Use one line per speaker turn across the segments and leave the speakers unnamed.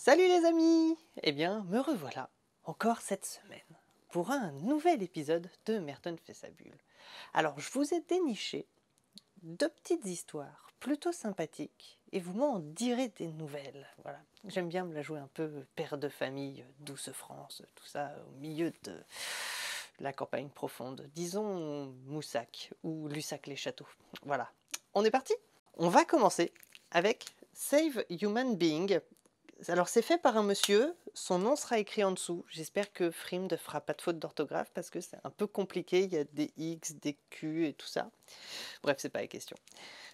Salut les amis! Eh bien, me revoilà, encore cette semaine, pour un nouvel épisode de Merton fait sa bulle. Alors, je vous ai déniché deux petites histoires plutôt sympathiques, et vous m'en direz des nouvelles. Voilà. J'aime bien me la jouer un peu père de famille, douce France, tout ça, au milieu de la campagne profonde. Disons Moussac, ou Lussac-les-Châteaux. Voilà. On est parti? On va commencer avec Save Human Being. Alors c'est fait par un monsieur, son nom sera écrit en dessous. J'espère que Frimd ne fera pas de faute d'orthographe parce que c'est un peu compliqué, il y a des X, des Q et tout ça. Bref, c'est pas la question.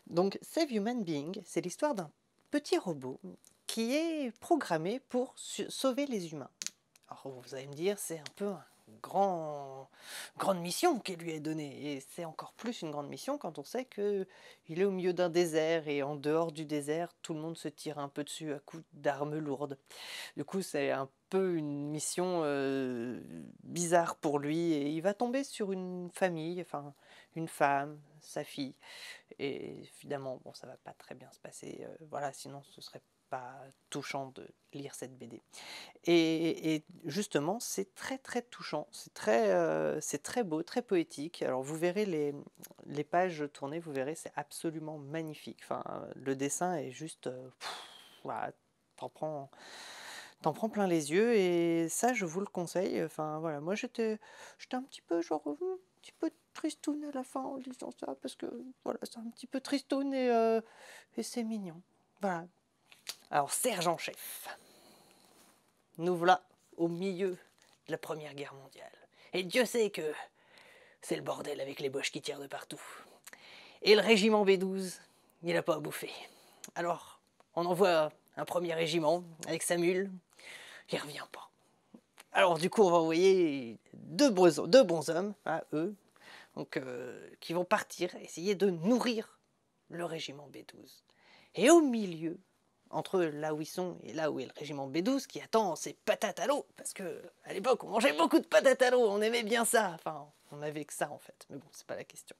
Donc Save Human Being, c'est l'histoire d'un petit robot qui est programmé pour sauver les humains. Alors vous allez me dire, c'est un peu grande mission qui lui est donnée. Et c'est encore plus une grande mission quand on sait qu'il est au milieu d'un désert et en dehors du désert, tout le monde se tire un peu dessus à coups d'armes lourdes. Du coup, c'est un peu une mission bizarre pour lui et il va tomber sur une famille, enfin une femme, sa fille. Et évidemment, bon, ça va pas très bien se passer. Voilà, sinon ce serait pas touchant de lire cette BD. Et justement, c'est très touchant, c'est très beau, très poétique. Alors vous verrez les pages tournées, vous verrez, c'est absolument magnifique. Enfin, le dessin est juste, voilà, t'en prends, t'en prends plein les yeux et ça, je vous le conseille. Enfin voilà, moi j'étais un petit peu genre, un petit peu tristoun à la fin en lisant ça parce que voilà, c'est un petit peu tristoun et c'est mignon. Voilà. Alors Serge en chef. Nous voilà au milieu de la Première Guerre mondiale. Et Dieu sait que c'est le bordel avec les Boches qui tirent de partout. Et le régiment B12, il n'a pas à bouffer. Alors, on envoie un premier régiment avec sa mule, il revient pas. Alors du coup, on va envoyer deux bons hommes, à eux, donc, qui vont partir, essayer de nourrir le régiment B12. Et au milieu, entre là où ils sont et là où est le régiment B12 qui attend ses patates à l'eau, parce que à l'époque on mangeait beaucoup de patates à l'eau, on aimait bien ça, enfin on avait que ça en fait, mais bon c'est pas la question.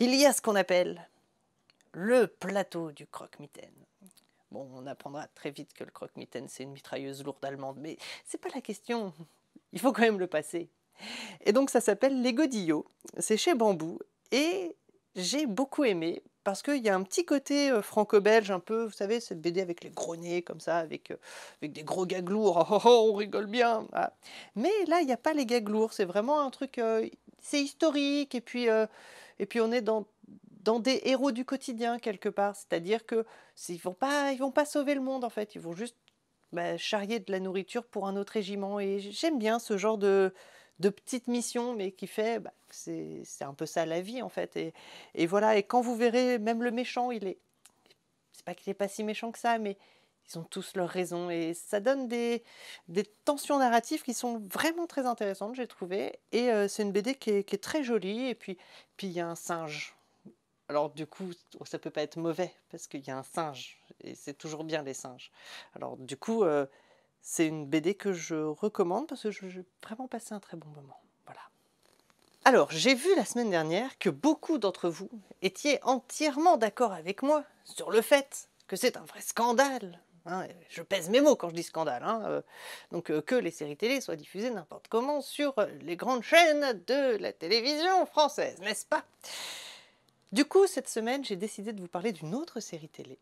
Il y a ce qu'on appelle le plateau du croque-mitaine. Bon, on apprendra très vite que le croque-mitaine c'est une mitrailleuse lourde allemande, mais c'est pas la question, il faut quand même le passer. Et donc ça s'appelle Les Godillots, c'est chez Bambou, et j'ai beaucoup aimé, parce qu'il y a un petit côté franco-belge un peu, vous savez, cette BD avec les gros nez comme ça, avec des gros gags lourds, oh, oh, oh, on rigole bien. Voilà. Mais là, il n'y a pas les gags lourds, c'est vraiment un truc, c'est historique, et puis on est dans des héros du quotidien quelque part, c'est-à-dire que ils vont pas sauver le monde en fait, ils vont juste charrier de la nourriture pour un autre régiment. Et j'aime bien ce genre de petites missions, mais qui fait, c'est un peu ça la vie en fait. Et voilà, et quand vous verrez, même le méchant, c'est pas qu'il est pas si méchant que ça, mais ils ont tous leurs raisons. Et ça donne des tensions narratives qui sont vraiment très intéressantes, j'ai trouvé. Et c'est une BD qui est très jolie. Et puis il y a un singe. Alors du coup, ça peut pas être mauvais, parce qu'il y a un singe, et c'est toujours bien les singes. Alors du coup, c'est une BD que je recommande, parce que j'ai vraiment passé un très bon moment. Voilà. Alors, j'ai vu la semaine dernière que beaucoup d'entre vous étiez entièrement d'accord avec moi sur le fait que c'est un vrai scandale. Hein, je pèse mes mots quand je dis scandale. Hein, que les séries télé soient diffusées n'importe comment sur les grandes chaînes de la télévision française, n'est-ce pas? Du coup, cette semaine, j'ai décidé de vous parler d'une autre série télé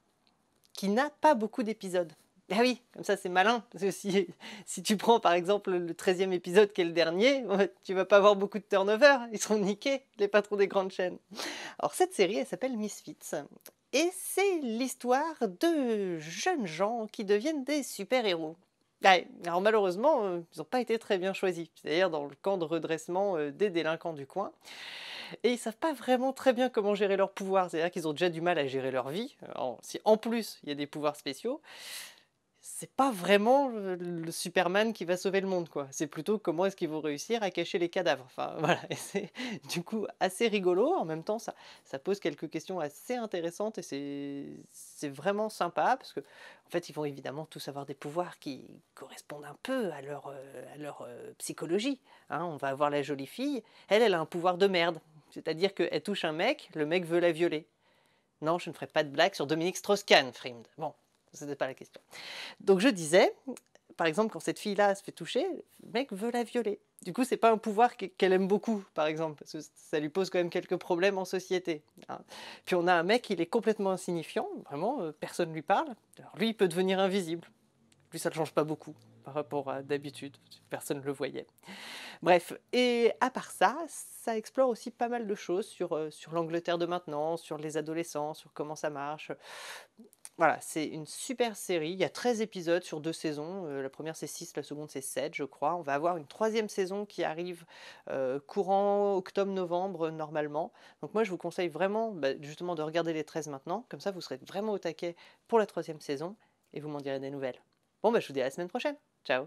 qui n'a pas beaucoup d'épisodes. Ah oui, comme ça c'est malin, parce que si tu prends par exemple le 13e épisode qui est le dernier, tu vas pas avoir beaucoup de turnover, ils seront niqués, les patrons des grandes chaînes. Alors cette série, elle s'appelle Misfits, et c'est l'histoire de jeunes gens qui deviennent des super-héros. Ouais, alors malheureusement, ils n'ont pas été très bien choisis, c'est-à-dire dans le camp de redressement des délinquants du coin. Et ils savent pas vraiment très bien comment gérer leurs pouvoirs, c'est-à-dire qu'ils ont déjà du mal à gérer leur vie. Alors, si en plus il y a des pouvoirs spéciaux, c'est pas vraiment le Superman qui va sauver le monde, quoi. C'est plutôt comment est-ce qu'ils vont réussir à cacher les cadavres. Enfin voilà, et c'est du coup assez rigolo. En même temps, ça pose quelques questions assez intéressantes et c'est vraiment sympa parce que en fait, ils vont évidemment tous avoir des pouvoirs qui correspondent un peu à leur psychologie. Hein. On va avoir la jolie fille, elle a un pouvoir de merde. C'est-à-dire qu'elle touche un mec, le mec veut la violer. Non, je ne ferai pas de blague sur Dominique Strauss-Kahn, Frimd. Bon, c'était pas la question. Donc je disais, par exemple, quand cette fille-là se fait toucher, le mec veut la violer. Du coup, c'est pas un pouvoir qu'elle aime beaucoup, par exemple, parce que ça lui pose quand même quelques problèmes en société, hein. Puis on a un mec, il est complètement insignifiant, vraiment, personne lui parle. Alors lui, il peut devenir invisible. Lui, ça ne change pas beaucoup par rapport à d'habitude, personne ne le voyait. Bref, et à part ça, ça explore aussi pas mal de choses sur l'Angleterre de maintenant, sur les adolescents, sur comment ça marche. Voilà, c'est une super série. Il y a 13 épisodes sur 2 saisons. La première c'est 6, la seconde c'est 7, je crois. On va avoir une troisième saison qui arrive courant octobre-novembre normalement. Donc moi je vous conseille vraiment justement de regarder les 13 maintenant. Comme ça vous serez vraiment au taquet pour la troisième saison et vous m'en direz des nouvelles. Bon je vous dis à la semaine prochaine. Ciao.